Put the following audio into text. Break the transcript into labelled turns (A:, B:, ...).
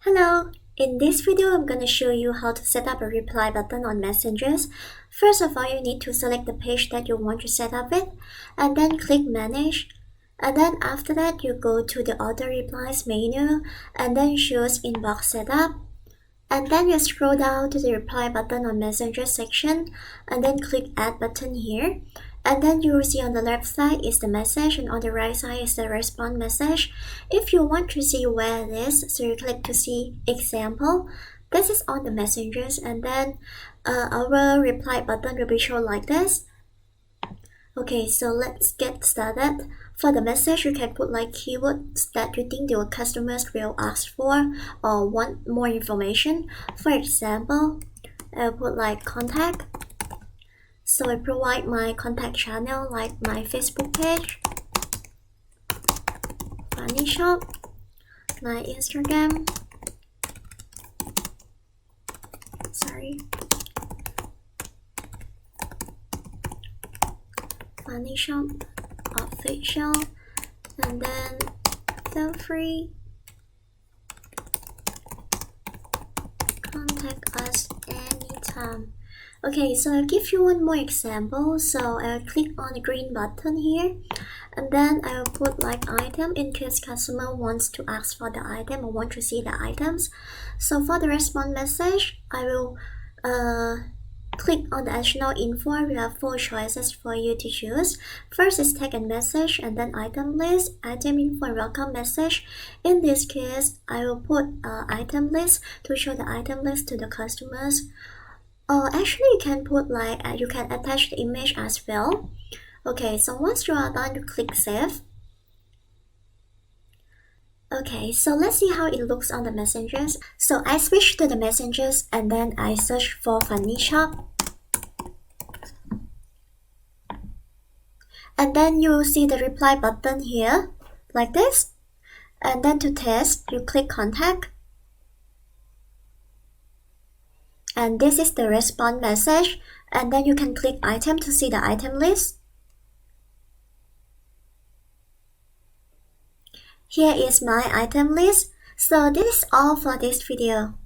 A: Hello! In this video, I'm going to show you how to set up a reply button on messengers. First of all, you need to select the page that you want to set up with, and then click Manage. And then after that, you go to the Auto Replies menu, and then choose Inbox Setup. And then you scroll down to the reply button on Messenger section, and then click Add button here. And then you will see on the left side is the message, and on the right side is the response message. If you want to see where it is, so you click to see example. This is on the messengers, and then our reply button will be shown like this. Okay, so let's get started. For the message, you can put like keywords that you think your customers will ask for or want more information. For example, I'll put like contact. So I provide my contact channel like my Facebook page, funny shop, my Instagram, funny shop, official, and then feel free contact us anytime. Okay, so I'll give you one more example. So I'll click on the green button here, and then I'll put like item in case customer wants to ask for the item or want to see the items. So for the response message, I will click on the additional info. We have 4 choices for you to choose. First is tag and message, and then item list, item info, and welcome message. In this case, I will put item list to show the item list to the customers. Actually, you can put like you can attach the image as well. Okay, so once you are done, you click save. Okay, so let's see how it looks on the messengers. So I switch to the messengers, and then I search for funny shop. And then you will see the reply button here, like this. And then to test, you click contact. And this is the response message, and then you can click item to see the item list. Here is my item list. So this is all for this video.